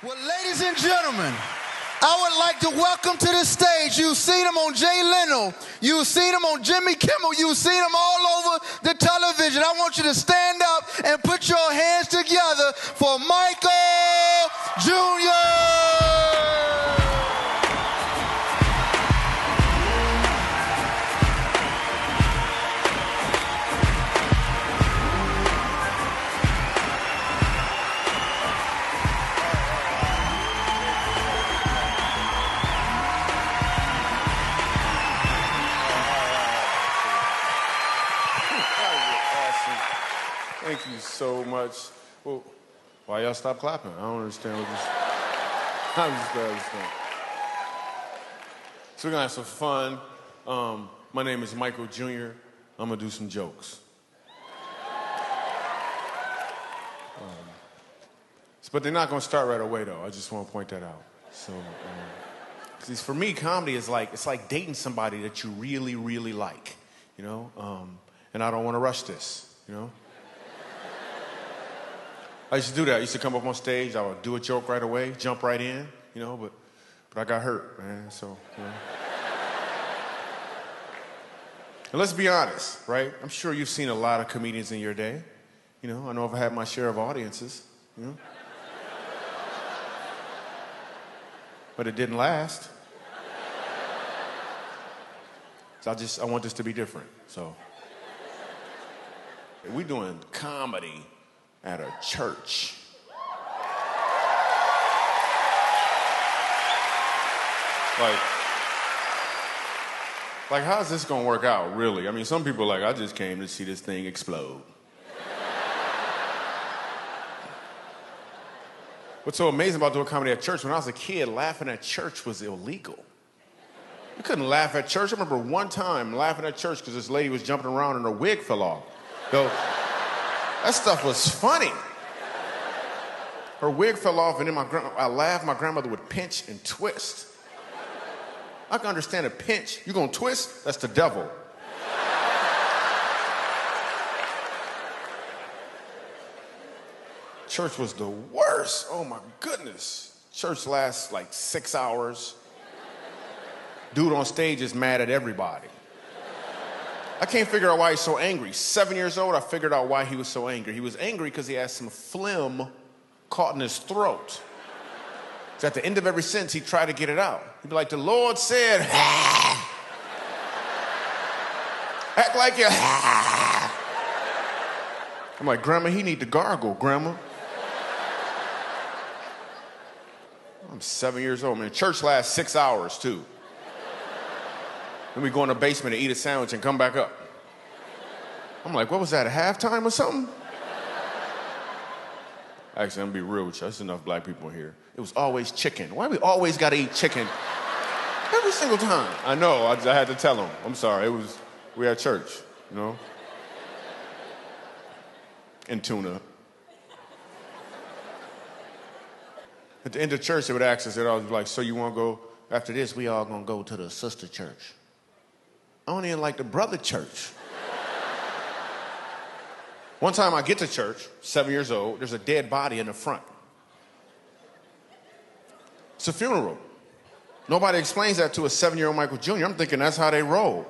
Well, ladies and gentlemen, I would like to welcome to the stage. You've seen him on Jay Leno. You've seen him on Jimmy Kimmel. You've seen him all over the television. I want you to stand up and put your hands together for Michael Jr. Thank you so much. Well, why y'all stop clapping? I don't understand what this. I'm just glad understand. So we're gonna have some fun. My name is Michael Jr. I'm gonna do some jokes. But they're not gonna start right away though. I just want to point that out. So, 'cause for me, comedy is like it's like dating somebody that you really, really like, you know. And I don't want to rush this, you know. I used to do that. I used to come up on stage. I would do a joke right away, jump right in, you know, but I got hurt, man, so, you know. And let's be honest, right? I'm sure you've seen a lot of comedians in your day. You know, I know I've had my share of audiences, you know. But it didn't last. So I want this to be different, so. We're doing comedy at a church. Like, how's this gonna work out, really? I mean, some people are like, I just came to see this thing explode. What's so amazing about doing comedy at church, when I was a kid, laughing at church was illegal. You couldn't laugh at church. I remember one time laughing at church because this lady was jumping around and her wig fell off. So, that stuff was funny. Her wig fell off, and then I laughed. My grandmother would pinch and twist. I can understand a pinch. You gonna twist? That's the devil. Church was the worst. Oh my goodness. Church lasts like 6 hours. Dude on stage is mad at everybody. I can't figure out why he's so angry. 7 years old, I figured out why he was so angry. He was angry because he had some phlegm caught in his throat. So at the end of every sentence, he'd try to get it out. He'd be like, the Lord said, act like you. I'm like, Grandma, he need to gargle, Grandma. I'm 7 years old, man. Church lasts 6 hours, too. Then we go in the basement and eat a sandwich and come back up. I'm like, what was that, a halftime or something? Actually, I'm gonna be real with you. There's enough black people here. It was always chicken. Why we always gotta eat chicken? Every single time. I know, I had to tell them. I'm sorry, we had church, you know? And tuna. At the end of church, they would ask us, they'd always be like, so you wanna go, after this, we all gonna go to the sister church. I don't even like the brother church. One time I get to church, 7 years old, there's a dead body in the front. It's a funeral. Nobody explains that to a 7-year-old Michael Jr. I'm thinking that's how they roll.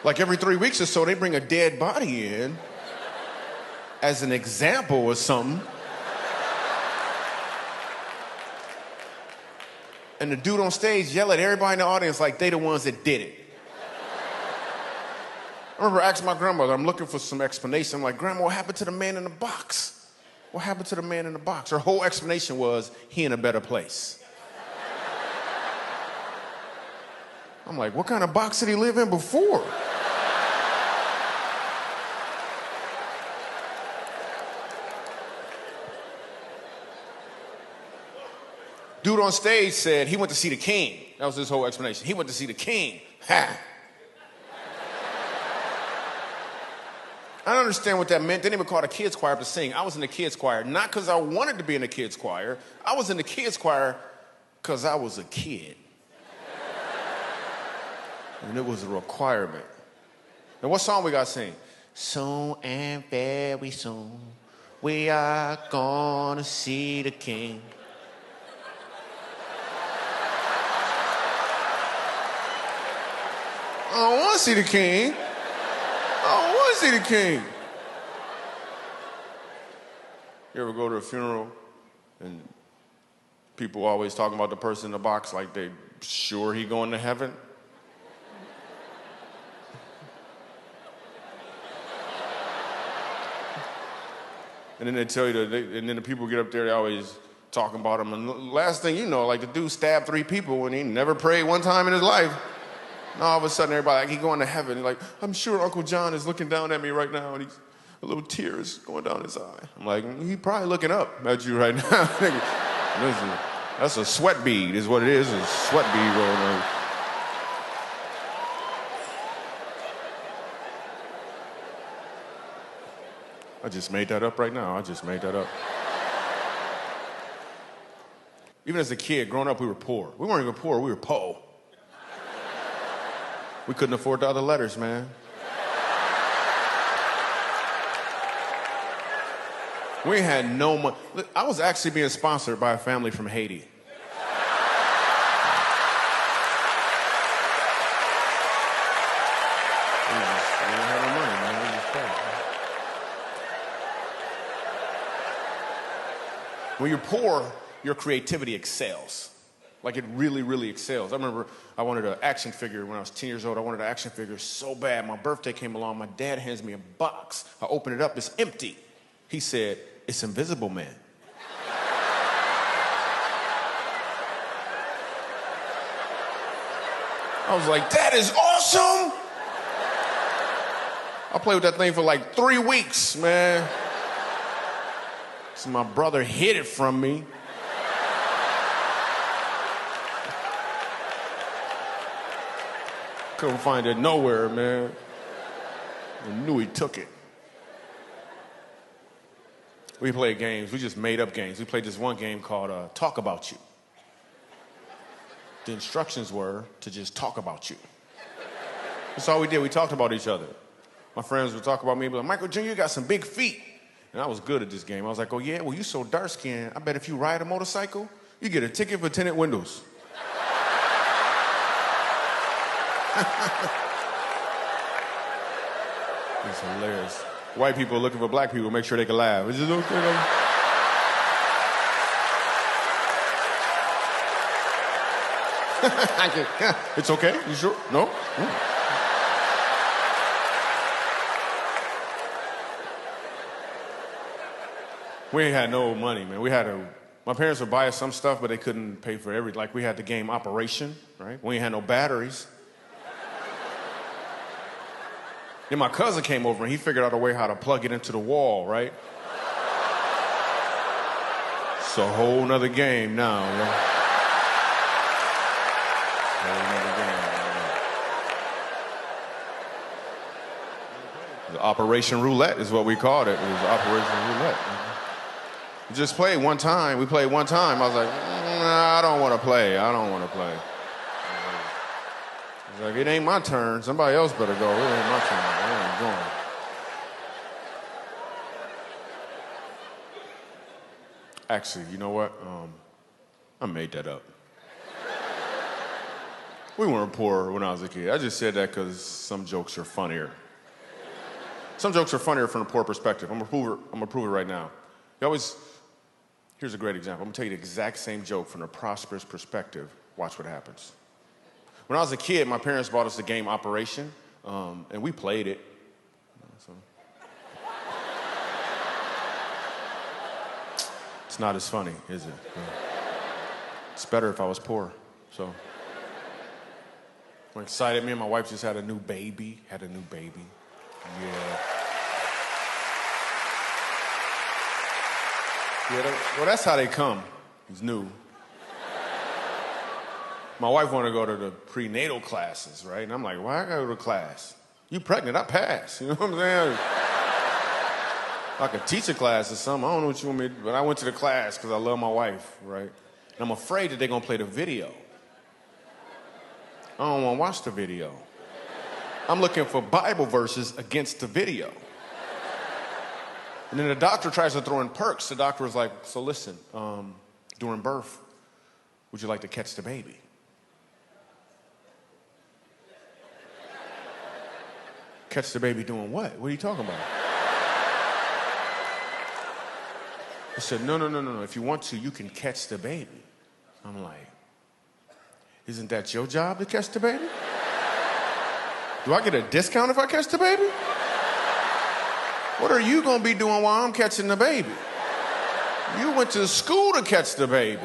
Like every 3 weeks or so, they bring a dead body in as an example or something. And the dude on stage yell at everybody in the audience like they the ones that did it. I remember asking my grandmother, I'm looking for some explanation. I'm like, Grandma, what happened to the man in the box? What happened to the man in the box? Her whole explanation was, he in a better place. I'm like, what kind of box did he live in before? Dude on stage said he went to see the king. That was his whole explanation. He went to see the king. Ha! I don't understand what that meant. They didn't even call the kids choir to sing. I was in the kids choir, not because I wanted to be in the kids choir. I was in the kids choir because I was a kid. And it was a requirement. And what song we got to sing? Soon and very soon, We are gonna see the king. I don't want to see the king. I don't want to see the king. You ever go to a funeral and people always talking about the person in the box like they sure he going to heaven? And then they tell you that, and then the people get up there, they always talking about him. And the last thing you know, like the dude stabbed 3 people and he never prayed one time in his life. And all of a sudden, everybody, like, he going to heaven. He's like, I'm sure Uncle John is looking down at me right now, and a little tear is going down his eye. I'm like, he's probably looking up at you right now. Listen, that's a sweat bead, is what it is, a sweat bead rolling on. I just made that up right now. I just made that up. Even as a kid, growing up, we were poor. We weren't even poor, we were po'. We couldn't afford the other letters, man. We had no money. I was actually being sponsored by a family from Haiti. We didn't have no money, man. We was poor. When you're poor, your creativity excels. Like it really, really excels. I remember I wanted an action figure when I was 10 years old. I wanted an action figure so bad. My birthday came along. My dad hands me a box. I open it up. It's empty. He said, it's Invisible Man. I was like, that is awesome. I played with that thing for like 3 weeks, man. So my brother hid it from me. Couldn't find it nowhere, man. I knew he took it. We played games. We just made up games. We played this one game called Talk About You. The instructions were to just talk about you. That's all we did. We talked about each other. My friends would talk about me, but like, Michael Jr., you got some big feet. And I was good at this game. I was like, oh, yeah? Well, you so dark-skinned. I bet if you ride a motorcycle, you get a ticket for tinted windows. It's hilarious. White people looking for black people, make sure they can laugh. Is it okay though? It's okay? You sure? No? We ain't had no money, man. My parents would buy us some stuff, but they couldn't pay for everything. Like we had the game Operation, right? We ain't had no batteries. Then my cousin came over and he figured out a way how to plug it into the wall, right? It's a whole nother game now, man. Whole nother game. The Operation Roulette is what we called it. It was Operation Roulette. We just played one time. We played one time. I was like, nah, I don't want to play. I don't want to play. He's like, it ain't my turn. Somebody else better go. It ain't my turn. I ain't going. Actually, you know what? I made that up. We weren't poor when I was a kid. I just said that because some jokes are funnier. Some jokes are funnier from a poor perspective. I'm gonna prove it right now. Here's a great example. I'm gonna tell you the exact same joke from a prosperous perspective. Watch what happens. When I was a kid, my parents bought us the game Operation, and we played it. It's not as funny, is it? It's better if I was poor, so. I'm excited. Me and my wife just had a new baby. Yeah. Well, that's how they come. It's new. My wife wanted to go to the prenatal classes, right? And I'm like, why I gotta go to class? You pregnant, I pass. You know what I'm saying? I could teach a class or something. I don't know what you want me to do. But I went to the class because I love my wife, right? And I'm afraid that they're gonna play the video. I don't wanna watch the video. I'm looking for Bible verses against the video. And then the doctor tries to throw in perks. The doctor was like, so listen, during birth, would you like to catch the baby? Catch the baby doing what? What are you talking about? I said, no. If you want to, you can catch the baby. I'm like, isn't that your job to catch the baby? Do I get a discount if I catch the baby? What are you gonna be doing while I'm catching the baby? You went to school to catch the baby.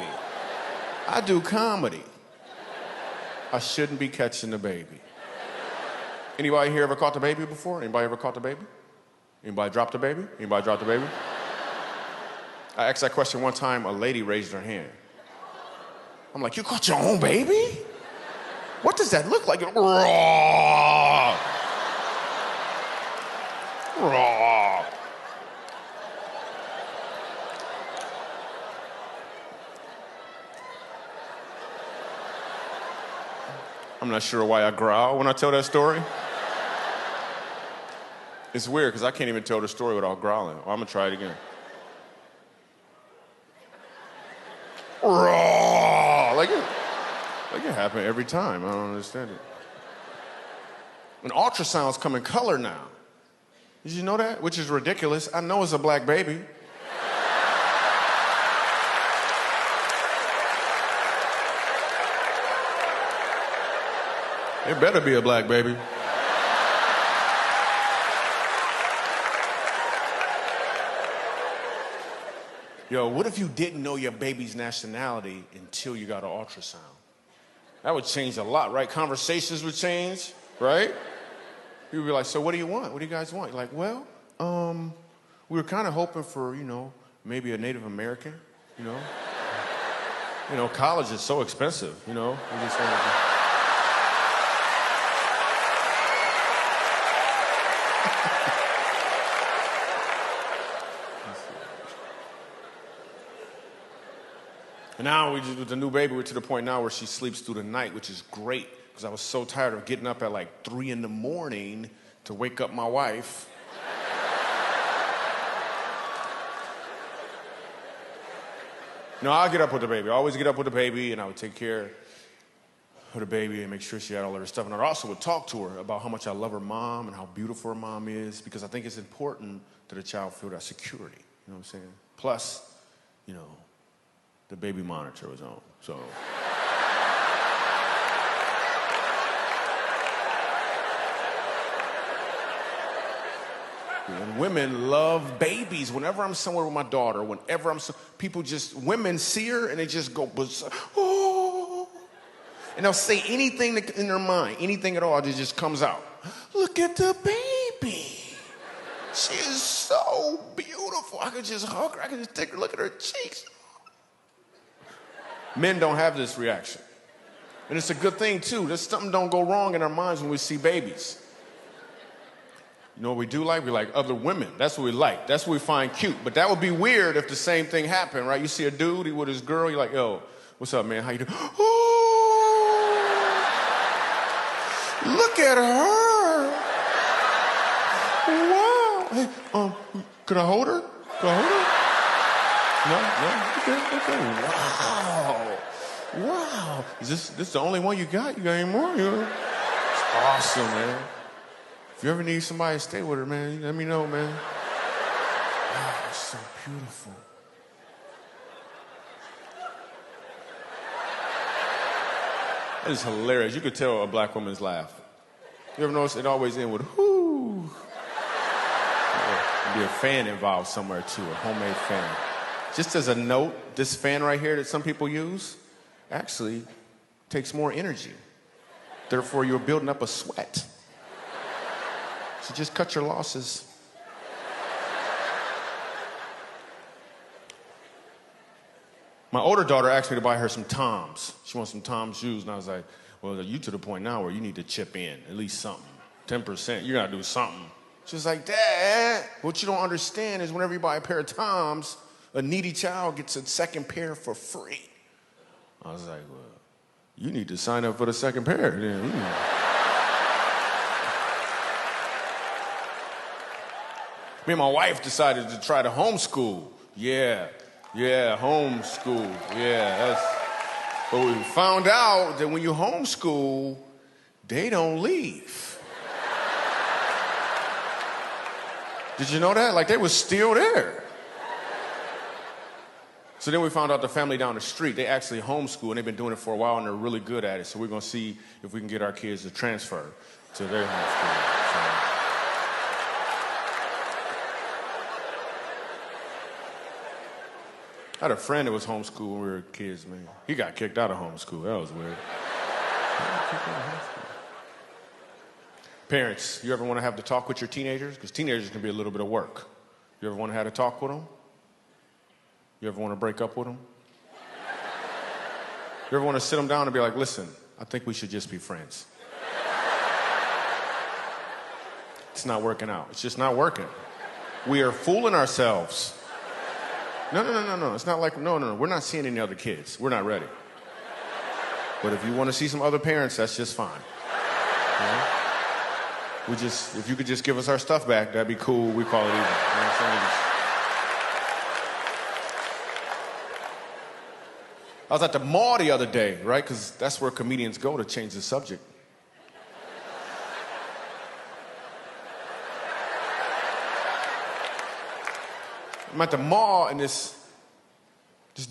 I do comedy. I shouldn't be catching the baby. Anybody here ever caught the baby before? Anybody ever caught the baby? Anybody dropped the baby? Anybody dropped the baby? I asked that question one time, a lady raised her hand. I'm like, you caught your own baby? What does that look like? Raw. Raw. I'm not sure why I growl when I tell that story. It's weird because I can't even tell the story without growling. Well, I'm gonna try it again. Raw. Like it happened every time. I don't understand it. And ultrasounds come in color now. Did you know that? Which is ridiculous. I know it's a black baby. It better be a black baby. Yo, what if you didn't know your baby's nationality until you got an ultrasound? That would change a lot, right? Conversations would change, right? You'd be like, so what do you want? What do you guys want? You're like, well, we were kind of hoping for, maybe a Native American, college is so expensive, We just wanted to... And now with the new baby, we're to the point now where she sleeps through the night, which is great, because I was so tired of getting up at like 3 a.m. to wake up my wife. No, I'll get up with the baby. I always get up with the baby, and I would take care of the baby and make sure she had all of her stuff. And I also would talk to her about how much I love her mom and how beautiful her mom is, because I think it's important that a child feel that security. You know what I'm saying? Plus, the baby monitor was on, so. And women love babies. Whenever I'm somewhere with my daughter, women see her and they just go, oh. And they'll say anything in their mind, anything at all, that just comes out. Look at the baby. She is so beautiful. I could just hug her. I could just take her, look at her cheeks. Men don't have this reaction. And it's a good thing, too. There's something don't go wrong in our minds when we see babies. You know what we do like? We like other women. That's what we like. That's what we find cute. But that would be weird if the same thing happened, right? You see a dude, he with his girl, you're like, yo, what's up, man? How you doing? Oh, look at her. Wow. Hey, could I hold her? No? Okay. Wow. Is this the only one you got? You got any more? It's awesome, man. If you ever need somebody to stay with her, man, let me know, man. Wow, it's so beautiful. That is hilarious. You could tell a black woman's laugh. You ever notice it always ends with, whoo? There'd be a fan involved somewhere, too, a homemade fan. Just as a note, this fan right here that some people use actually takes more energy. Therefore, you're building up a sweat. So just cut your losses. My older daughter asked me to buy her some Toms. She wants some Toms shoes, and I was like, well, you to the point now where you need to chip in, at least something. 10%, you gotta do something. She was like, Dad, what you don't understand is whenever you buy a pair of Toms, a needy child gets a second pair for free. I was like, well, you need to sign up for the second pair. Me and my wife decided to try to homeschool. Yeah, homeschool. But we found out that when you homeschool, they don't leave. Did you know that? Like, they were still there. So then we found out the family down the street, they actually homeschool, and they've been doing it for a while, and they're really good at it. So we're going to see if we can get our kids to transfer to their homeschool. So. I had a friend that was homeschooled when we were kids, man. He got kicked out of homeschool. That was weird. Parents, you ever want to have to talk with your teenagers? Because teenagers can be a little bit of work. You ever want to have to talk with them? You ever want to break up with them? You ever want to sit them down and be like, listen, I think we should just be friends. It's not working out. It's just not working. We are fooling ourselves. No. It's not like, no. We're not seeing any other kids. We're not ready. But if you want to see some other parents, that's just fine. Okay? If you could just give us our stuff back, that'd be cool. We call it even. You know what I'm saying? I was at the mall the other day, right? Because that's where comedians go to change the subject. I'm at the mall, and this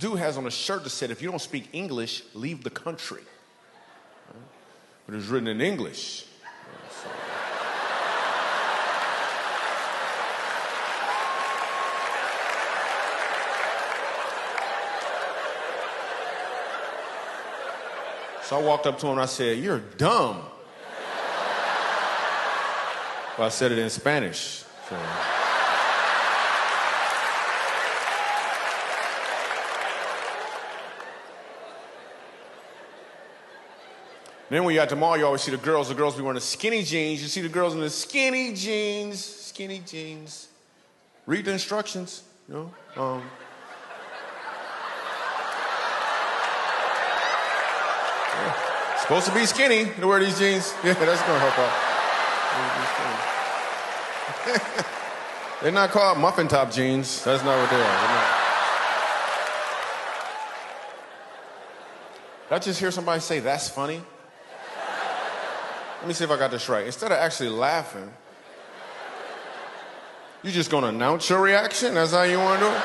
dude has on a shirt that said, if you don't speak English, leave the country. Right? But it was written in English. So. So I walked up to him and I said, you're dumb. Well, I said it in Spanish. So. Then when you're at the mall, you always see the girls. The girls be wearing the skinny jeans. You see the girls in the skinny jeans. Read the instructions, you know. Yeah. Supposed to be skinny to wear these jeans. Yeah, that's gonna help out. They're not called muffin top jeans. That's not what they are. Did I just hear somebody say, that's funny? Let me see if I got this right. Instead of actually laughing, you just gonna announce your reaction? That's how you wanna do it?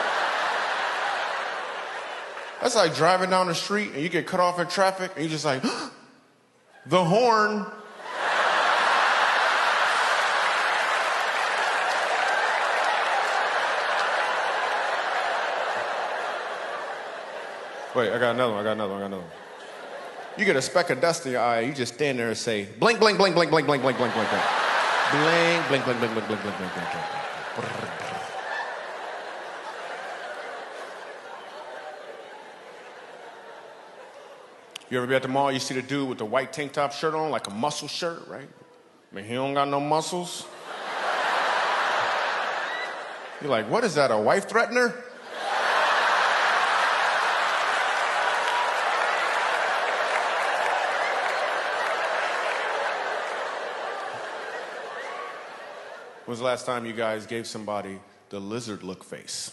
That's like driving down the street and you get cut off in traffic and you just like, the horn. Wait, I got another one. You get a speck of dust in your eye, you just stand there and say, blink, blink, blink, blink, blink, blink, blink, blink, blink, blink. Blink, blink, blink, blink, blink, blink, blink, blink, blink, blink. You ever be at the mall, you see the dude with the white tank top shirt on, like a muscle shirt, right? I mean, he don't got no muscles. You're like, what is that, a wife threatener? When was the last time you guys gave somebody the lizard look face?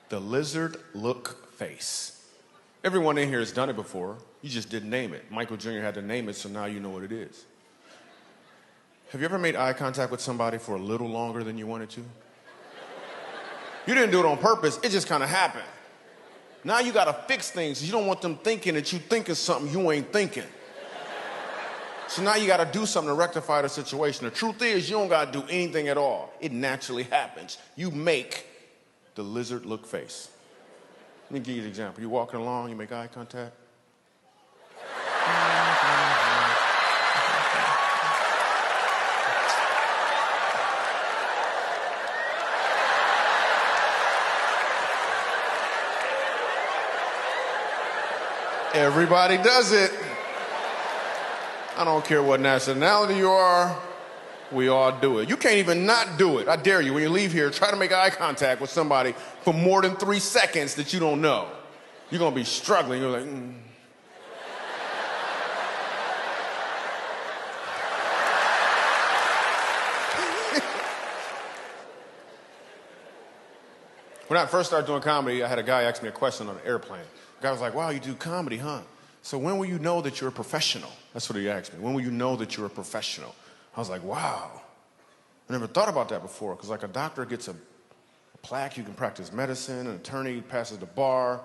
The lizard look face. Everyone in here has done it before. You just didn't name it. Michael Jr. had to name it, so now you know what it is. Have you ever made eye contact with somebody for a little longer than you wanted to? You didn't do it on purpose. It just kind of happened. Now you got to fix things. You don't want them thinking that you thinking something you ain't thinking. So now you got to do something to rectify the situation. The truth is, you don't got to do anything at all. It naturally happens. You make the lizard look face. Let me give you an example. You're walking along, you make eye contact. Everybody does it. I don't care what nationality you are, we all do it. You can't even not do it. I dare you, when you leave here, try to make eye contact with somebody for more than 3 seconds that you don't know. You're gonna be struggling. You're like, When I first started doing comedy, I had a guy ask me a question on an airplane. The guy was like, wow, you do comedy, huh? So when will you know that you're a professional? That's what he asked me. When will you know that you're a professional? I was like, wow. I never thought about that before, because like a doctor gets a plaque, you can practice medicine, an attorney passes the bar,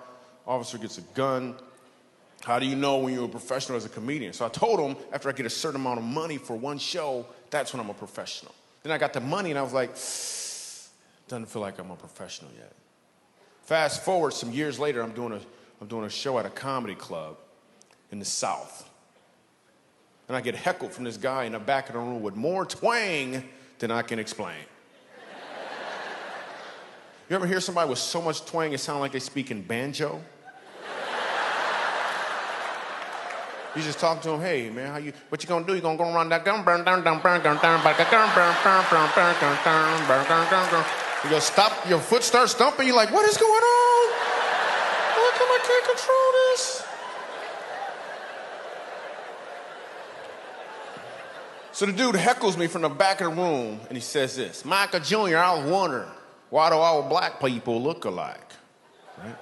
officer gets a gun. How do you know when you're a professional as a comedian? So I told him, after I get a certain amount of money for one show, that's when I'm a professional. Then I got the money and I was like, doesn't feel like I'm a professional yet. Fast forward some years later, I'm doing a show at a comedy club in the South. And I get heckled from this guy in the back of the room with more twang than I can explain. You ever hear somebody with so much twang it sounds like they speak in banjo? You just talk to them, hey man, what you gonna do? You gonna go around that gun, burn down, burn down, you go stop, your foot starts stumping, you're like, what is going on? How come I can't control this? So the dude heckles me from the back of the room and he says this, Michael Jr., I was wondering, why do all black people look alike? Right?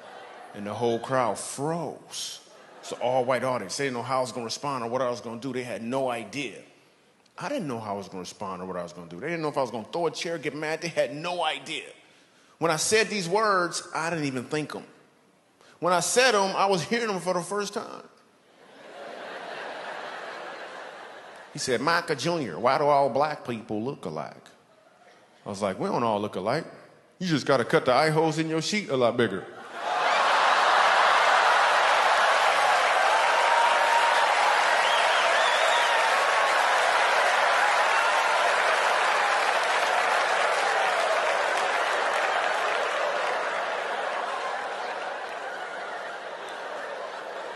And the whole crowd froze. It's an all-white audience. They didn't know how I was going to respond or what I was going to do. They had no idea. I didn't know how I was going to respond or what I was going to do. They didn't know if I was going to throw a chair, get mad. They had no idea. When I said these words, I didn't even think them. When I said them, I was hearing them for the first time. He said, Micah Jr., why do all black people look alike? I was like, we don't all look alike. You just got to cut the eye holes in your sheet a lot bigger.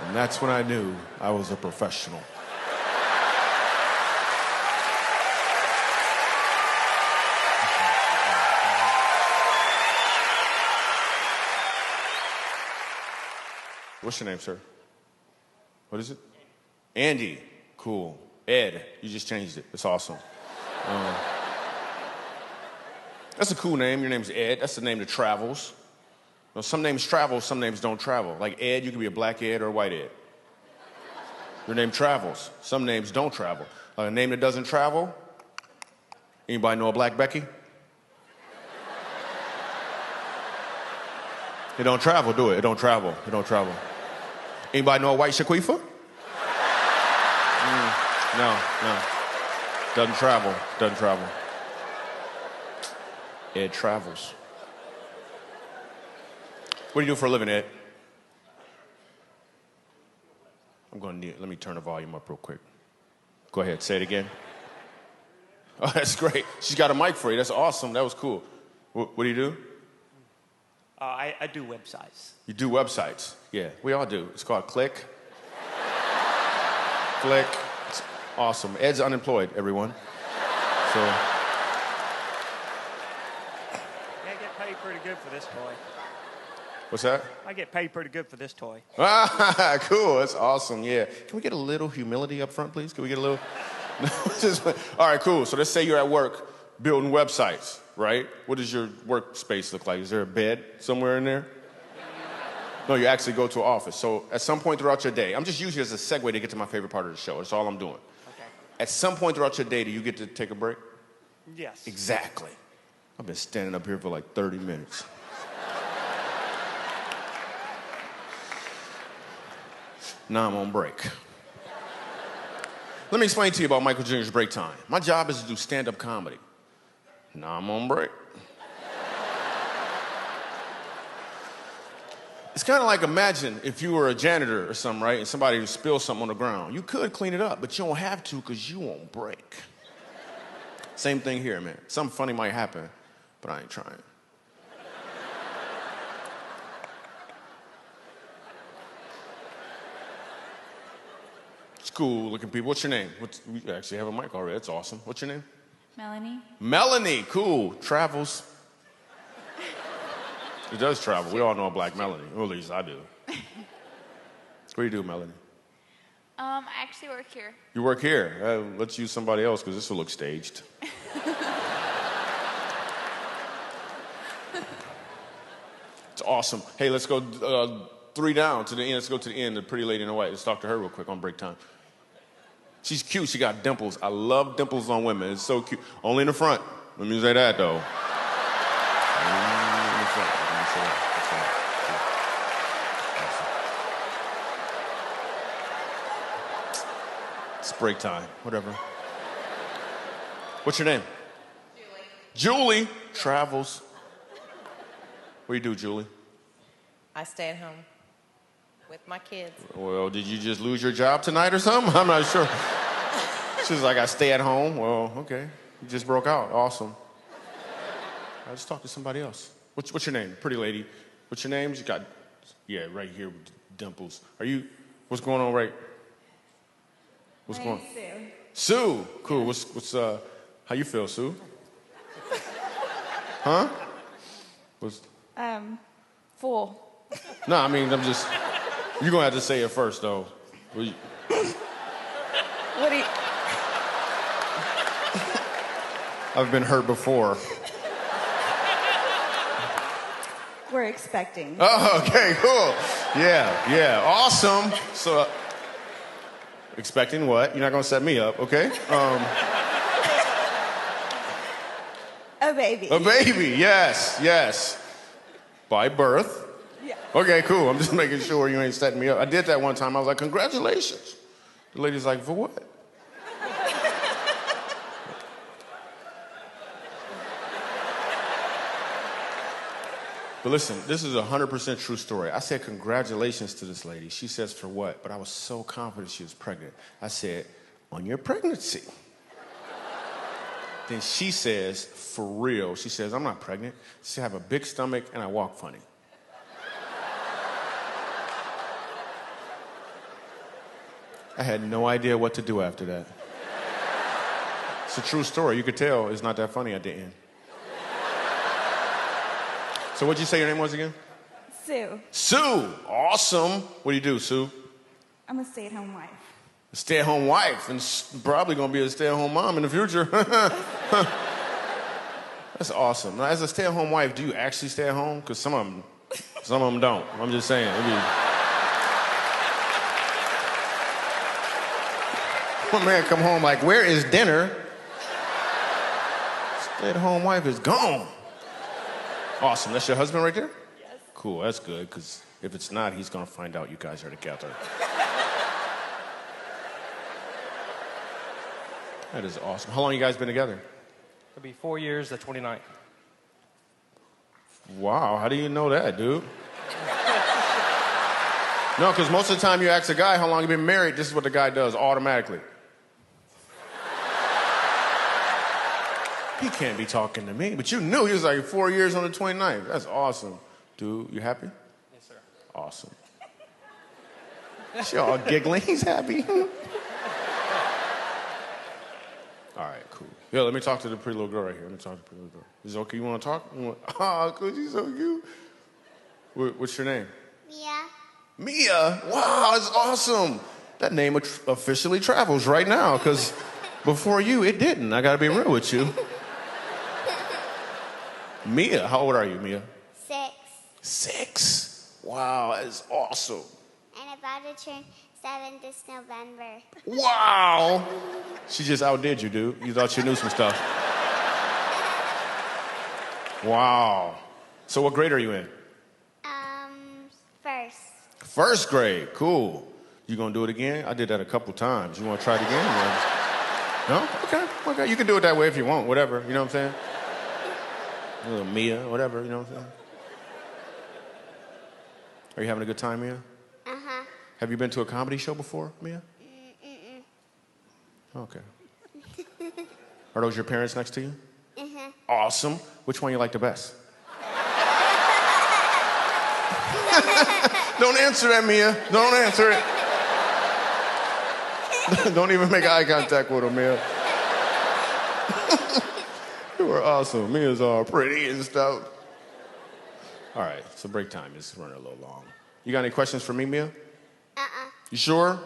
And that's when I knew I was a professional. What's your name, sir? What is it? Andy. Cool. Ed. You just changed it. It's awesome. That's a cool name. Your name's Ed. That's the name that travels. You know, some names travel, some names don't travel. Like Ed, you can be a black Ed or a white Ed. Your name travels. Some names don't travel. A name that doesn't travel? Anybody know a Black Becky? It don't travel, do it? It don't travel. It don't travel. Anybody know a White Shaquifa? No. Doesn't travel. Doesn't travel. Ed travels. What do you do for a living, Ed? Let me turn the volume up real quick. Go ahead, say it again. Oh, that's great. She's got a mic for you. That's awesome. That was cool. What do you do? I do websites. You do websites? Yeah, we all do. It's called Click. Click. It's awesome. Ed's unemployed, everyone. So. Yeah, I get paid pretty good for this toy. What's that? I get paid pretty good for this toy. Ah, cool. That's awesome. Yeah. Can we get a little humility up front, please? Can we get a little? All right, cool. So let's say you're at work building websites, right? What does your workspace look like? Is there a bed somewhere in there? No, you actually go to an office. So at some point throughout your day, I'm just using it as a segue to get to my favorite part of the show. That's all I'm doing. Okay. At some point throughout your day, do you get to take a break? Yes. Exactly. I've been standing up here for like 30 minutes. Now I'm on break. Let me explain to you about Michael Jr.'s break time. My job is to do stand-up comedy. Now I'm on break. It's kind of like, imagine if you were a janitor or something, right? And somebody spilled something on the ground. You could clean it up, but you don't have to because you on break. Same thing here, man. Something funny might happen, but I ain't trying. Cool looking people. What's your name? We actually have a mic already. That's awesome. What's your name? Melanie. Melanie. Cool. Travels. It does travel. We all know a black Melanie. Or at least I do. What do you do, Melanie? I actually work here. You work here. Let's use somebody else because this will look staged. It's awesome. Hey, let's go 3 down to the end. Let's go to the end, the pretty lady in the white. Let's talk to her real quick on break time. She's cute. She got dimples. I love dimples on women. It's so cute. Only in the front. Let me say that, though. Only in the front. Let me say that. It's break time. Whatever. What's your name? Julie. Julie travels. What do you do, Julie? I stay at home with my kids. Well, did you just lose your job tonight or something? I'm not sure. She's like, I stay at home. Well, okay. You just broke out. Awesome. I'll just talk to somebody else. What's your name? Pretty lady. What's your name? You got, yeah, right here with dimples. What's going on, right? What's going on? Sue. Sue. Cool. What's how you feel, Sue? Huh? Full. No, I mean, you're gonna have to say it first, though. What do you... I've been hurt before. We're expecting. Oh, okay, cool. Yeah, awesome. So, expecting what? You're not gonna set me up, okay? A baby. A baby, yes. By birth. Yeah. Okay, cool. I'm just making sure you ain't setting me up. I did that one time. I was like, congratulations. The lady's like, for what? But listen, this is a 100% true story. I said congratulations to this lady. She says for what? But I was so confident she was pregnant. I said, on your pregnancy. Then she says, for real. She says, I'm not pregnant. She said, I have a big stomach and I walk funny. I had no idea what to do after that. It's a true story. You could tell it's not that funny at the end. So what'd you say your name was again? Sue. Sue. Awesome. What do you do, Sue? I'm a stay-at-home wife. A stay-at-home wife, and probably gonna be a stay-at-home mom in the future. That's awesome. Now, as a stay-at-home wife, do you actually stay at home? Because some of them don't. I'm just saying. One man come home like, where is dinner? Stay-at-home wife is gone. Awesome. That's your husband right there? Yes. Cool. That's good, because if it's not, he's gonna find out you guys are together. That is awesome. How long you guys been together? It'll be 4 years, the 29th. Wow, how do you know that, dude? No, because most of the time you ask a guy how long you been married, this is what the guy does automatically. He can't be talking to me, but you knew he was like 4 years on the 29th. That's awesome. Dude, you happy? Yes, sir. Awesome. She all giggling. He's happy. All right, cool. Yeah, let me talk to the pretty little girl right here. Let me talk to the pretty little girl. Is it okay? You want to talk? Oh, cool. She's so cute. What's your name? Mia. Mia. Wow, that's awesome. That name officially travels right now, because before you, it didn't. I got to be real with you. Mia, how old are you, Mia? 6. 6. Wow, that is awesome. And about to turn 7 this November. Wow. She just outdid you, dude. You thought you knew some stuff. Wow. So what grade are you in? First. First grade. Cool. You gonna do it again? I did that a couple times. You wanna try it again? No? Okay. You can do it that way if you want, whatever. You know what I'm saying? A little Mia, whatever, you know what I'm saying? Are you having a good time, Mia? Uh-huh. Have you been to a comedy show before, Mia? Okay. Are those your parents next to you? Uh-huh. Awesome. Which one you like the best? Don't answer that, Mia. Don't answer it. Don't even make eye contact with her, Mia. You were awesome. Mia's all pretty and stuff. All right, so break time is running a little long. You got any questions for me, Mia? You sure? All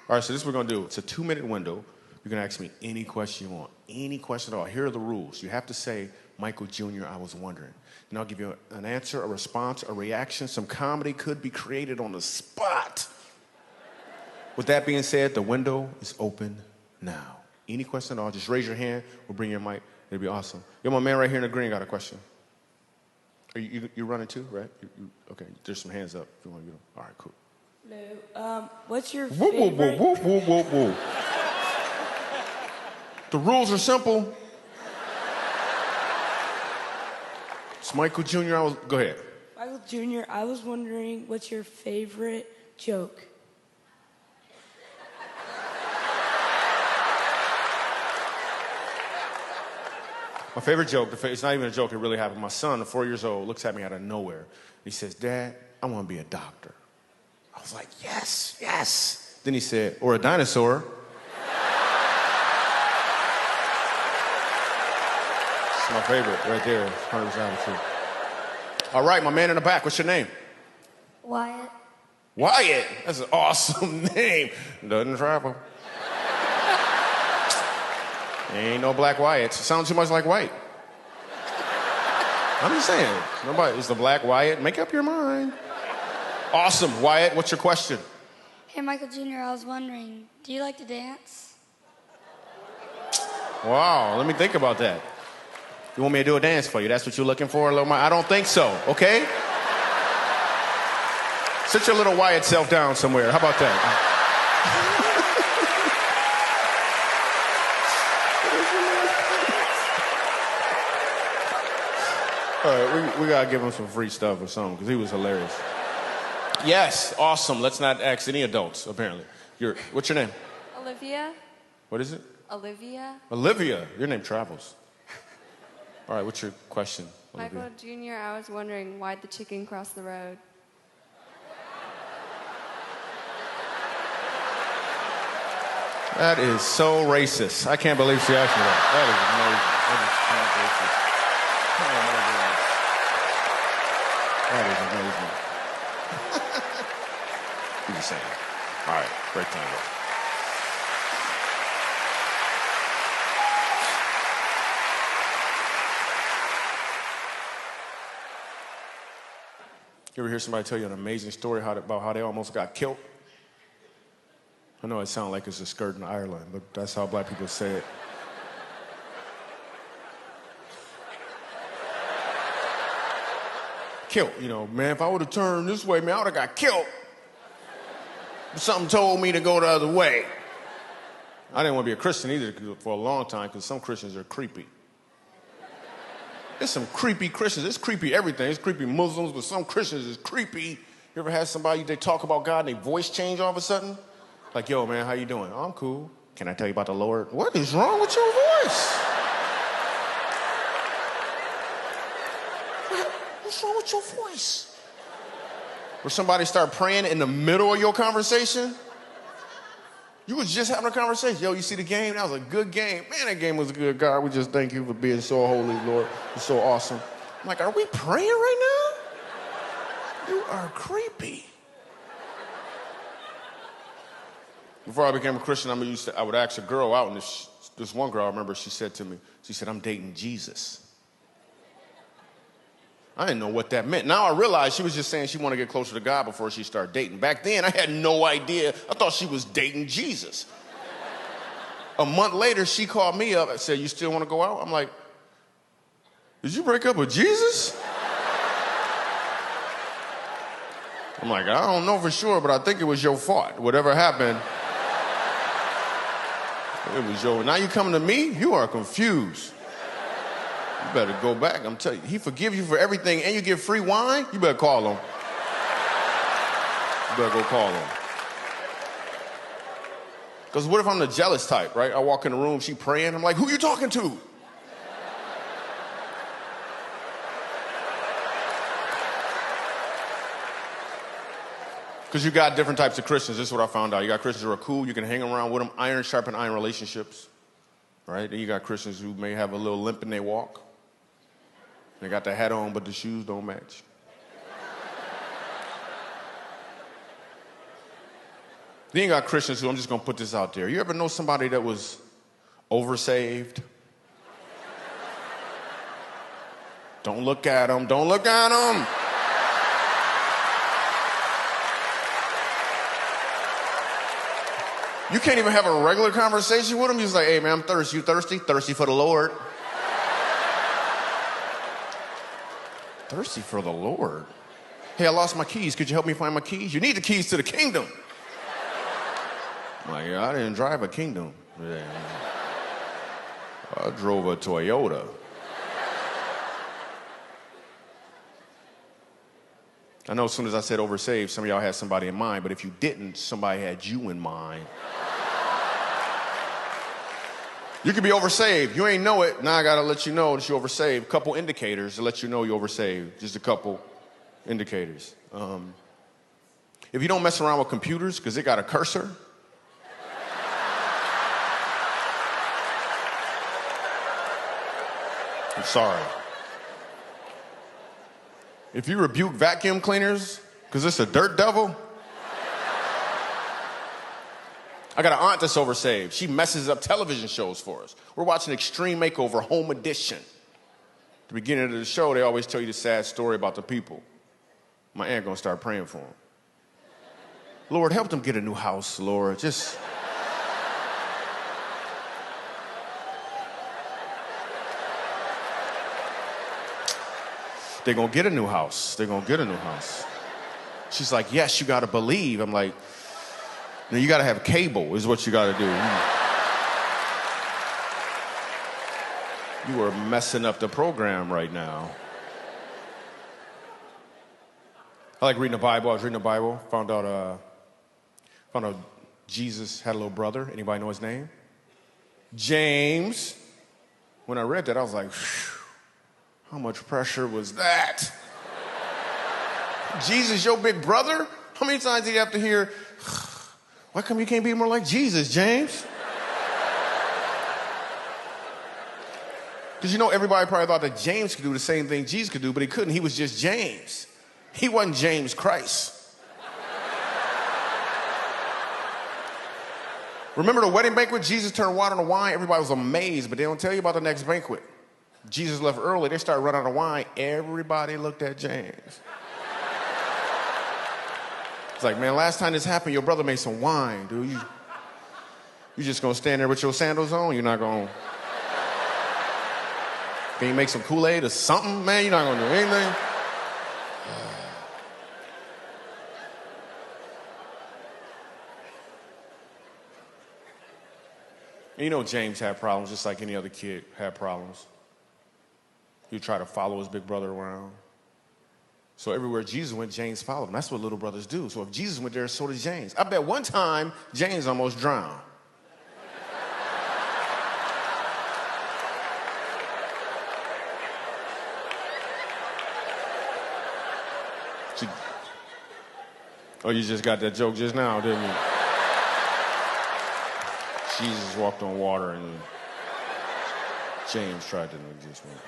right, so this is what we're going to do. It's a 2-minute window. You're going to ask me any question you want. Any question at all. Here are the rules. You have to say Michael Jr., I was wondering. And I'll give you an answer, a response, a reaction. Some comedy could be created on the spot. With that being said, the window is open now. Any question at all, just raise your hand. We'll bring your mic. It'll be awesome. Yo, my man right here in the green got a question. Are you running too, right? Okay, there's some hands up if you want to get them. All right, cool. Hello. What's your Whoa, whoa, favorite? whoa, whoa, whoa, whoa, whoa. The rules are simple. It's Michael Jr. Go ahead. Michael Jr., I was wondering, what's your favorite joke? My favorite joke, it's not even a joke, it really happened. My son, 4 years old, looks at me out of nowhere. He says, Dad, I want to be a doctor. I was like, yes, yes. Then he said, or a dinosaur. It's my favorite right there. 100% true. All right, my man in the back, what's your name? Wyatt. Wyatt, that's an awesome name. Doesn't travel. Ain't no black Wyatts. It sounds too much like white. I'm just saying. Nobody is the black Wyatt. Make up your mind. Awesome. Wyatt, what's your question? Hey, Michael Jr., I was wondering, do you like to dance? Wow, let me think about that. You want me to do a dance for you? That's what you're looking for, little Mike? I don't think so, okay? Sit your little Wyatt self down somewhere. How about that? All right, we gotta give him some free stuff or something, because he was hilarious. Yes, awesome. Let's not ask any adults, apparently. What's your name? Olivia. What is it? Olivia. Olivia. Your name travels. All right, what's your question, Olivia? Michael Jr., I was wondering, why'd the chicken cross the road? That is so racist. I can't believe she asked me that. That is amazing. That is so racist. Oh, my goodness. That is amazing. You just saying. All right, break time. You ever hear somebody tell you an amazing story about how they almost got killed? I know it sounds like it's a skirt in Ireland, but that's how black people say it. Killed, man, if I would have turned this way, man, I would have got killed. But something told me to go the other way. I didn't want to be a Christian either for a long time, because some Christians are creepy. There's some creepy Christians. It's creepy everything. It's creepy Muslims, but some Christians is creepy. You ever had somebody, they talk about God and their voice change all of a sudden? Like, yo, man, how you doing? Oh, I'm cool. Can I tell you about the Lord? What is wrong with your voice? What's wrong with your voice? Or somebody start praying in the middle of your conversation? You was just having a conversation. Yo, you see the game? That was a good game. Man, that game was good. God, we just thank you for being so holy, Lord. You're so awesome. I'm like, are we praying right now? You are creepy. Before I became a Christian, I would ask a girl out, and this one girl, I remember, she said to me, I'm dating Jesus. I didn't know what that meant. Now I realize she was just saying she wanted to get closer to God before she started dating. Back then, I had no idea. I thought she was dating Jesus. A month later, she called me up and said, you still want to go out? I'm like, did you break up with Jesus? I'm like, I don't know for sure, but I think it was your fault. Whatever happened, it was your. Now you coming to me? You are confused. You better go back. I'm telling you, he forgives you for everything, and you get free wine. You better call him. You better go call him. Because what if I'm the jealous type, right? I walk in the room, she praying. I'm like, who you talking to? Because you got different types of Christians. This is what I found out. You got Christians who are cool. You can hang around with them. Iron sharpen iron relationships. Right? Then you got Christians who may have a little limp in their walk. They got the hat on, but the shoes don't match. Then you got Christians who, I'm just going to put this out there. You ever know somebody that was oversaved? Don't look at him. Don't look at him. You can't even have a regular conversation with him. He's like, hey, man, I'm thirsty. You thirsty? Thirsty for the Lord. Thirsty for the Lord. Hey, I lost my keys. Could you help me find my keys? You need the keys to the kingdom. I'm like, yeah, I didn't drive a kingdom. Yeah. I drove a Toyota. I know as soon as I said oversaved, some of y'all had somebody in mind, but if you didn't, somebody had you in mind. You could be oversaved. You ain't know it. Now I got to let you know that you're oversaved. Couple indicators to let you know you're oversaved. Just a couple indicators. If you don't mess around with computers because it got a cursor, I'm sorry. If you rebuke vacuum cleaners because it's a dirt devil, I got an aunt that's oversaved. She messes up television shows for us. We're watching Extreme Makeover Home Edition. At the beginning of the show, they always tell you the sad story about the people. My aunt gonna start praying for them. Lord, help them get a new house, Lord. Just... They're gonna get a new house. They're gonna get a new house. She's like, yes, you gotta believe. I'm like, no, you gotta have cable is what you gotta do. You are messing up the program right now. I like reading the Bible. I was reading the Bible, found out Jesus had a little brother. Anybody know his name? James. When I read that, I was like, how much pressure was that? Jesus, your big brother? How many times did you have to hear, why come you can't be more like Jesus, James? Because you know, everybody probably thought that James could do the same thing Jesus could do, but he couldn't. He was just James. He wasn't James Christ. Remember the wedding banquet? Jesus turned water into wine. Everybody was amazed, but they don't tell you about the next banquet. Jesus left early. They started running out of wine. Everybody looked at James. It's like, man, last time this happened, your brother made some wine, dude. You just gonna stand there with your sandals on? You're not gonna... Can you make some Kool-Aid or something? Man, you're not gonna do anything. And you know James had problems just like any other kid had problems. He would try to follow his big brother around. So everywhere Jesus went, James followed him. That's what little brothers do. So if Jesus went there, so did James. I bet one time, James almost drowned. Oh, you just got that joke just now, didn't you? Jesus walked on water and James tried to just went.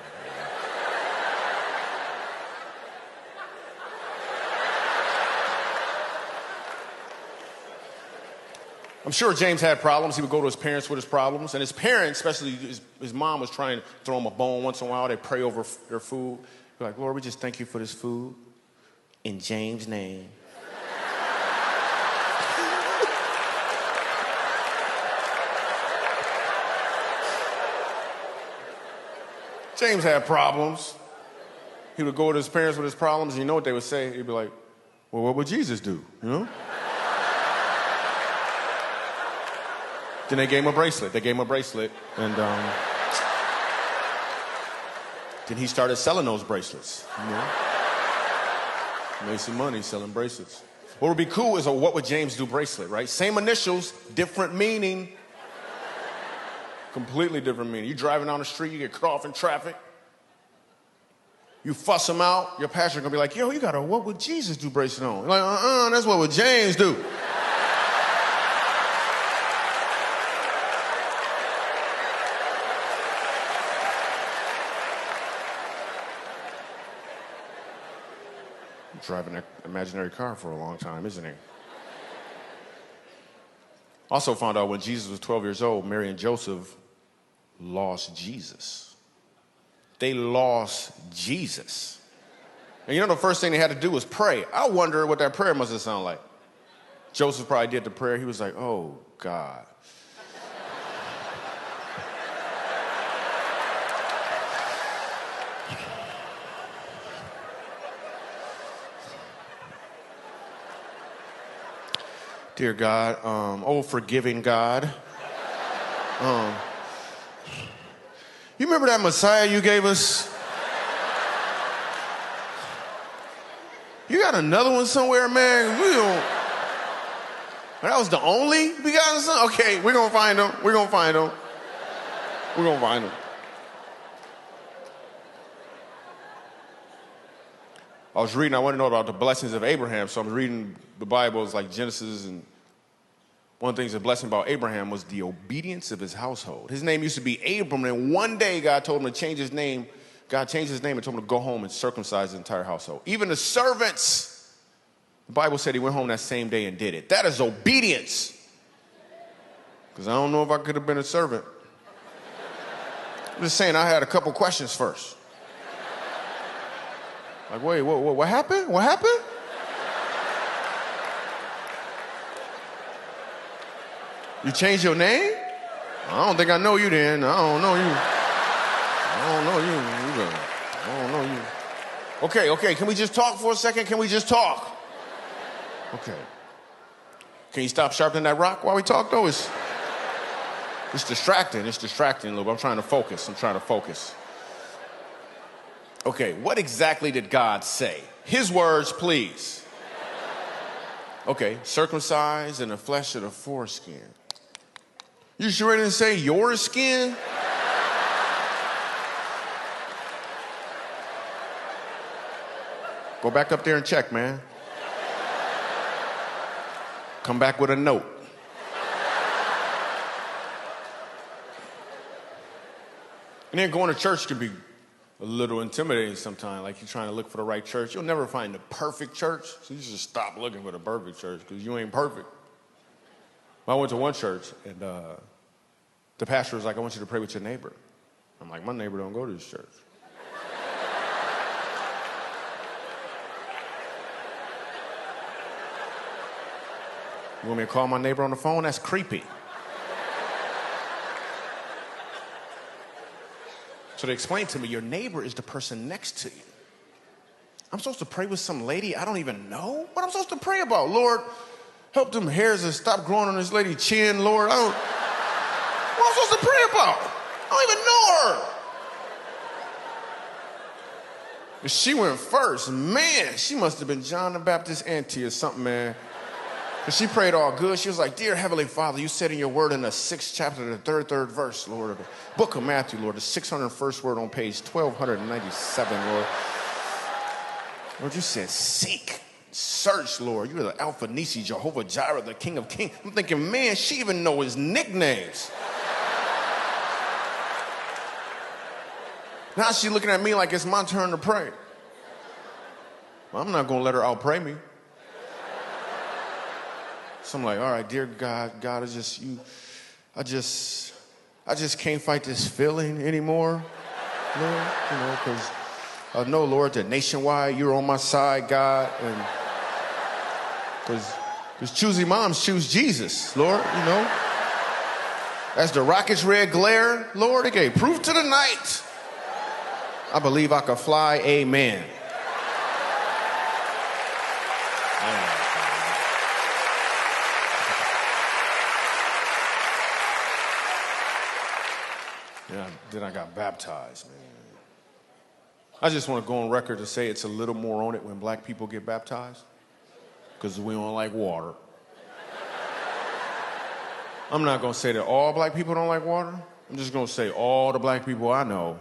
I'm sure James had problems. He would go to his parents with his problems. And his parents, especially his mom, was trying to throw him a bone once in a while. They'd pray over their food. They're like, Lord, we just thank you for this food. In James' name. James had problems. He would go to his parents with his problems, and you know what they would say? He'd be like, well, what would Jesus do, you know? Then they gave him a bracelet. They gave him a bracelet, and then he started selling those bracelets, you know? Made some money selling bracelets. What would be cool is a what would James do bracelet, right? Same initials, different meaning. Completely different meaning. You driving down the street, you get cut off in traffic. You fuss him out, your pastor gonna be like, yo, you got a what would Jesus do bracelet on? You're like, that's what would James do. Driving an imaginary car for a long time, isn't he? Also found out when Jesus was 12 years old, Mary and Joseph lost Jesus. they lost Jesus. And you know the first thing they had to do was pray. I wonder what that prayer must have sounded like. Joseph probably did the prayer. He was like, oh, God. Dear God, oh, forgiving God. You remember that Messiah you gave us? You got another one somewhere, man? We don't. That was the only begotten son? Okay, we're going to find him. We're going to find him. We're going to find him. I was reading, I want to know about the blessings of Abraham, so I'm reading the Bible, it's like Genesis, and one of the things, the blessing about Abraham was the obedience of his household. His name used to be Abram, and one day God told him to change his name. God changed his name and told him to go home and circumcise his entire household. Even the servants, the Bible said he went home that same day and did it. That is obedience. Because I don't know if I could have been a servant. I'm just saying, I had a couple questions first. Like, wait, what happened? What happened? You changed your name? I don't think I know you then. I don't know you. I don't know you. Okay, can we just talk for a second? Can we just talk? Okay. Can you stop sharpening that rock while we talk, though? It's distracting. It's distracting a little bit. I'm trying to focus. Okay, what exactly did God say? His words, please. Okay, circumcised in the flesh of the foreskin. You sure he didn't say your skin? Go back up there and check, man. Come back with a note. And then going to church can be a little intimidating sometimes, like you're trying to look for the right church. You'll never find the perfect church, so you should stop looking for the perfect church because you ain't perfect. I went to one church, and the pastor was like, I want you to pray with your neighbor. I'm like, my neighbor don't go to this church. You want me to call my neighbor on the phone? That's creepy. So they explained to me, your neighbor is the person next to you. I'm supposed to pray with some lady I don't even know? What I'm supposed to pray about? Lord, help them hairs to stop growing on this lady's chin, Lord. What am I supposed to pray about? I don't even know her. But she went first. Man, she must have been John the Baptist's auntie or something, man. And she prayed all good. She was like, dear Heavenly Father, you said in your word in the 6th chapter, the third verse, Lord, of the book of Matthew, Lord, the 601st word on page 1297, Lord. Lord, you said, seek, search, Lord. You are the Alpha Nisi, Jehovah Jireh, the King of Kings. I'm thinking, man, she even know his nicknames. Now she's looking at me like it's my turn to pray. Well, I'm not going to let her out-pray me. So I'm like, all right, dear God, I just can't fight this feeling anymore, Lord, because I know, Lord, that nationwide you're on my side, God, and because choosy moms choose Jesus, Lord, As the rocket's red glare, Lord, it gave proof to the night. I believe I could fly, amen. Yeah, then I got baptized, man. I just want to go on record to say it's a little more on it when black people get baptized, because we don't like water. I'm not going to say that all black people don't like water. I'm just going to say all the black people I know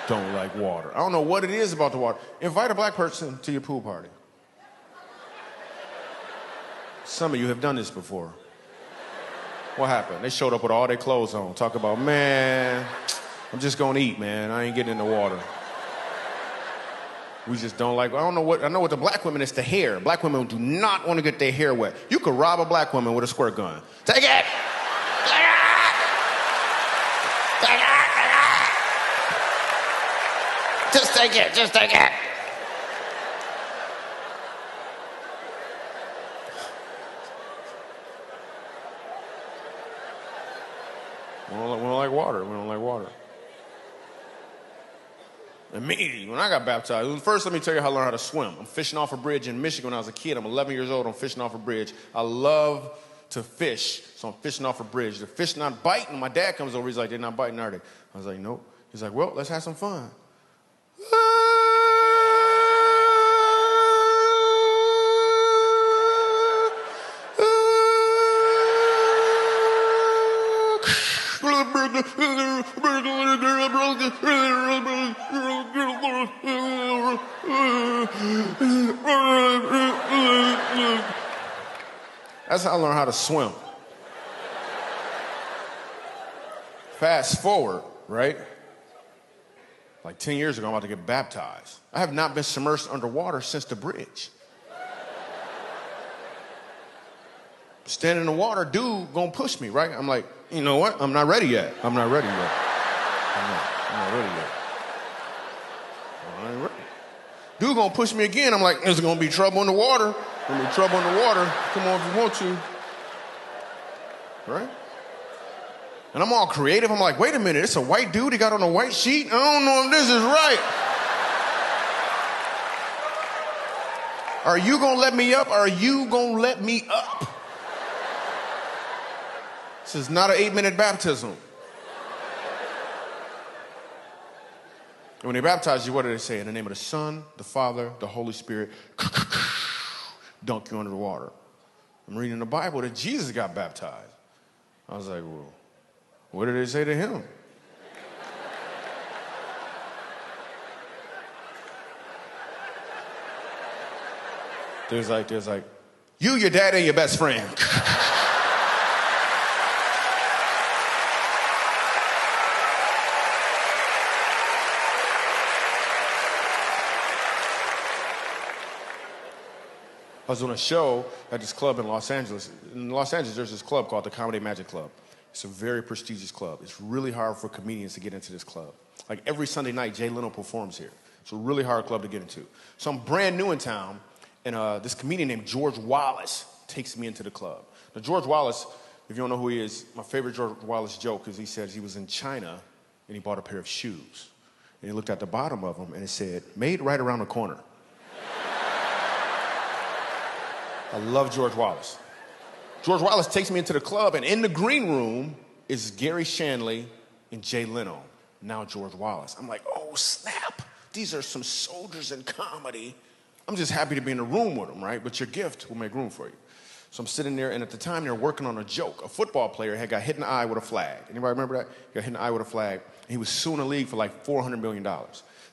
don't like water. I don't know what it is about the water. Invite a black person to your pool party. Some of you have done this before. What happened? They showed up with all their clothes on. Talk about, man, I'm just gonna eat, man. I ain't getting in the water. We just don't like, I know what the black women, it's the hair. Black women do not want to get their hair wet. You could rob a black woman with a squirt gun. Take it! Take it! Take it! take it, just take it. We don't like water. We don't like water. And me, when I got baptized, first let me tell you how I learned how to swim. I'm fishing off a bridge in Michigan when I was a kid. I'm 11 years old. I'm fishing off a bridge. I love to fish, so I'm fishing off a bridge. The fish not biting. My dad comes over. He's like, they're not biting, are they? I was like, nope. He's like, well, let's have some fun. That's how I learned how to swim. Fast forward, right? Like 10 years ago, I'm about to get baptized. I have not been submerged underwater since the bridge. Standing in the water, dude gonna push me, right? I'm like, you know what? I'm not ready yet. I'm not ready yet. I'm not ready yet. I ain't ready. Dude gonna push me again. I'm like, there's gonna be trouble in the water. Gonna be trouble in the water. Come on if you want to. Right? And I'm all creative. I'm like, wait a minute, it's a white dude. He got on a white sheet. I don't know if this is right. Are you gonna let me up? Or are you gonna let me up? This is not an 8-minute baptism. And when they baptize you, what do they say? In the name of the Son, the Father, the Holy Spirit, dunk you under the water. I'm reading in the Bible that Jesus got baptized. I was like, well, what did they say to him? There's like, you, your dad, and your best friend. I was doing a show at this club in Los Angeles. In Los Angeles, there's this club called the Comedy Magic Club. It's a very prestigious club. It's really hard for comedians to get into this club. Like every Sunday night, Jay Leno performs here. It's a really hard club to get into. So I'm brand new in town, and this comedian named George Wallace takes me into the club. Now, George Wallace, if you don't know who he is, my favorite George Wallace joke is he says he was in China, and he bought a pair of shoes. And he looked at the bottom of them, and it said, made right around the corner. I love George Wallace. George Wallace takes me into the club, and in the green room is Gary Shandling and Jay Leno, now George Wallace. I'm like, oh, snap. These are some soldiers in comedy. I'm just happy to be in the room with them, right? But your gift will make room for you. So I'm sitting there, and at the time, they're working on a joke. A football player had got hit in the eye with a flag. Anybody remember that? He got hit in the eye with a flag, and he was suing the league for like $400 million.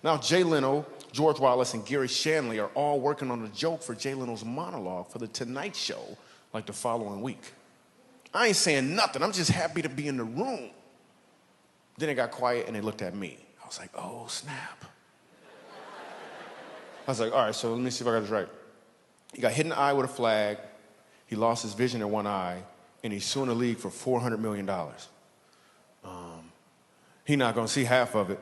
Now, Jay Leno, George Wallace, and Gary Shandling are all working on a joke for Jay Leno's monologue for The Tonight Show, like the following week. I ain't saying nothing. I'm just happy to be in the room. Then it got quiet, and they looked at me. I was like, oh, snap. I was like, all right, so let me see if I got this right. He got hit in the eye with a flag. He lost his vision in one eye, and he's suing the league for $400 million. He's not going to see half of it.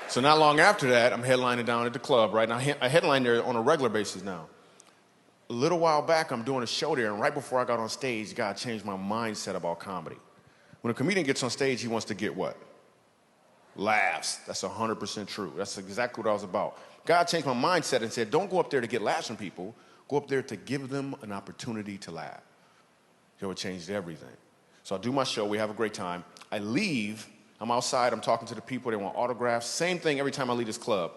So not long after that, I'm headlining down at the club, right? Now, I headline there on a regular basis now. A little while back, I'm doing a show there, and right before I got on stage, God changed my mindset about comedy. When a comedian gets on stage, he wants to get what? Laughs. That's 100% true. That's exactly what I was about. God changed my mindset and said, don't go up there to get laughs from people. Go up there to give them an opportunity to laugh. So it changed everything. So I do my show. We have a great time. I leave. I'm outside. I'm talking to the people. They want autographs. Same thing every time I leave this club.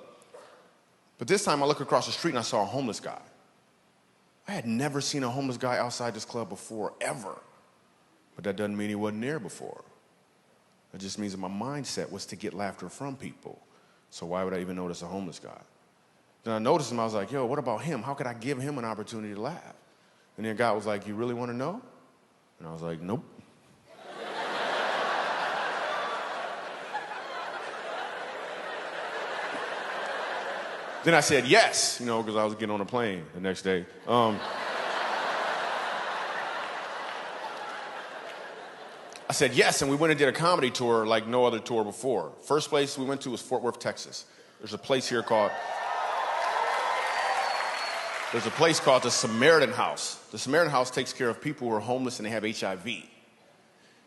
But this time I look across the street and I saw a homeless guy. I had never seen a homeless guy outside this club before, ever. But that doesn't mean he wasn't there before. It just means that my mindset was to get laughter from people. So why would I even notice a homeless guy? Then I noticed him. I was like, yo, what about him? How could I give him an opportunity to laugh? And then God was like, you really want to know? And I was like, nope. Then I said yes, because I was getting on a plane the next day. I said yes, and we went and did a comedy tour like no other tour before. First place we went to was Fort Worth, Texas. There's a place called the Samaritan House. The Samaritan House takes care of people who are homeless and they have HIV. We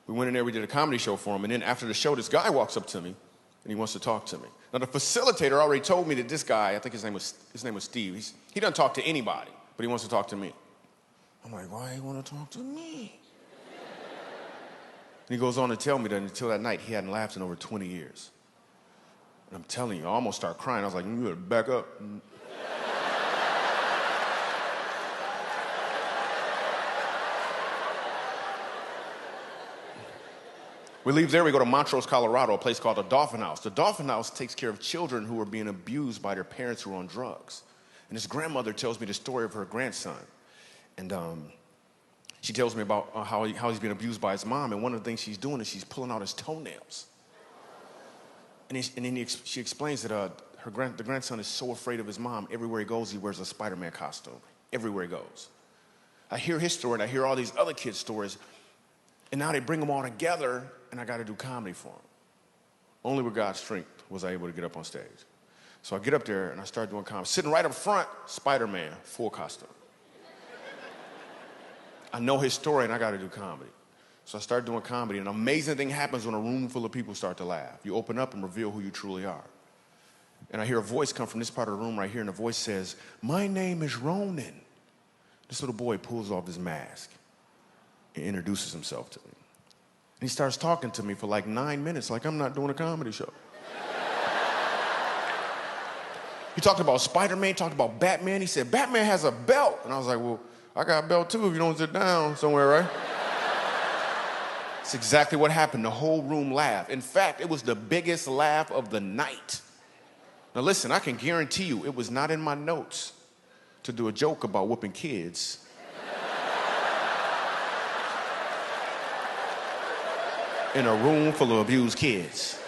went in there, we did a comedy show for them, and then after the show, this guy walks up to me, and he wants to talk to me. Now, the facilitator already told me that this guy, I think his name was Steve, he doesn't talk to anybody, but he wants to talk to me. I'm like, why do you want to talk to me? And he goes on to tell me that until that night, he hadn't laughed in over 20 years. And I'm telling you, I almost started crying. I was like, you better back up. We leave there, we go to Montrose, Colorado, a place called the Dolphin House. The Dolphin House takes care of children who are being abused by their parents who are on drugs. And this grandmother tells me the story of her grandson. And she tells me about how he's being abused by his mom. And one of the things she's doing is she's pulling out his toenails. And then she explains that the grandson is so afraid of his mom, everywhere he goes, he wears a Spider-Man costume. Everywhere he goes. I hear his story, and I hear all these other kids' stories. And now they bring them all together, and I got to do comedy for them. Only with God's strength was I able to get up on stage. So I get up there, and I start doing comedy. Sitting right up front, Spider-Man, full costume. I know his story, and I got to do comedy. So I start doing comedy, and an amazing thing happens when a room full of people start to laugh. You open up and reveal who you truly are. And I hear a voice come from this part of the room right here, and the voice says, "My name is Ronan." This little boy pulls off his mask and introduces himself to me. And he starts talking to me for like 9 minutes, like I'm not doing a comedy show. He talked about Spider-Man, talked about Batman. He said, Batman has a belt. And I was like, well, I got a belt too if you don't sit down somewhere, right? It's exactly what happened. The whole room laughed. In fact, it was the biggest laugh of the night. Now listen, I can guarantee you it was not in my notes to do a joke about whooping kids. In a room full of abused kids.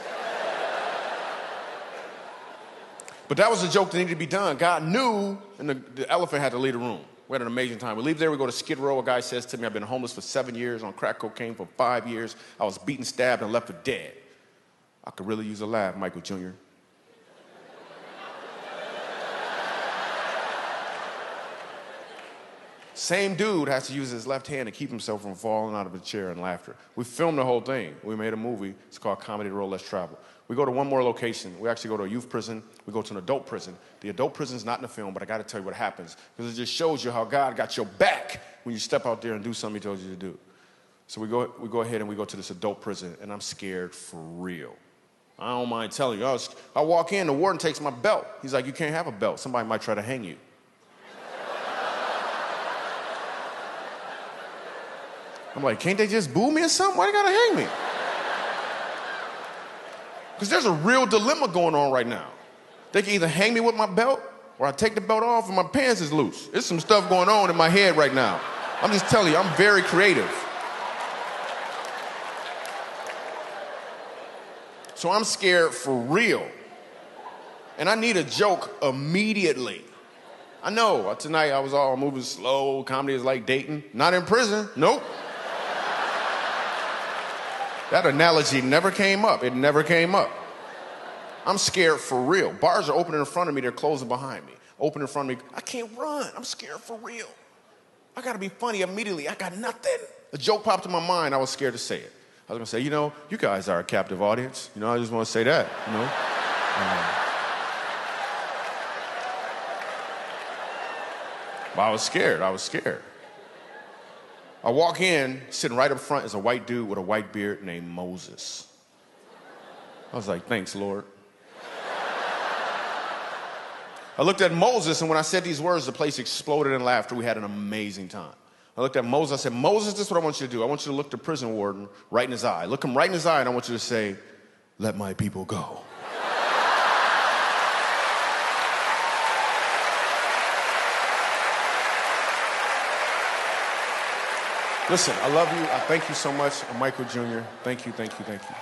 But that was a joke that needed to be done. God knew, and the elephant had to leave the room. We had an amazing time. We leave there, we go to Skid Row. A guy says to me, I've been homeless for 7 years, on crack cocaine for 5 years. I was beaten, stabbed, and left for dead. I could really use a laugh, Michael Jr. Same dude has to use his left hand to keep himself from falling out of a chair in laughter. We filmed the whole thing. We made a movie. It's called Comedy Road Less Travel. We go to one more location. We actually go to a youth prison. We go to an adult prison. The adult prison is not in the film, but I got to tell you what happens, because it just shows you how God got your back when you step out there and do something he told you to do. So we go ahead and we go to this adult prison, and I'm scared for real. I don't mind telling you. I walk in, the warden takes my belt. He's like, you can't have a belt. Somebody might try to hang you. I'm like, can't they just boo me or something? Why they gotta hang me? Because there's a real dilemma going on right now. They can either hang me with my belt, or I take the belt off and my pants is loose. There's some stuff going on in my head right now. I'm just telling you, I'm very creative. So I'm scared for real. And I need a joke immediately. I know, tonight I was all moving slow, comedy is like dating. Not in prison, nope. That analogy never came up. It never came up. I'm scared for real. Bars are opening in front of me, they're closing behind me. Open in front of me, I can't run. I'm scared for real. I gotta be funny immediately. I got nothing. A joke popped in my mind, I was scared to say it. I was gonna say, you guys are a captive audience. I just wanna say that, But I was scared. I walk in, sitting right up front is a white dude with a white beard named Moses. I was like, thanks, Lord. I looked at Moses, and when I said these words, the place exploded in laughter. We had an amazing time. I looked at Moses, I said, Moses, this is what I want you to do. I want you to look the prison warden right in his eye. Look him right in his eye, and I want you to say, let my people go. Listen, I love you. I thank you so much. I'm Michael Jr. Thank you, thank you, thank you.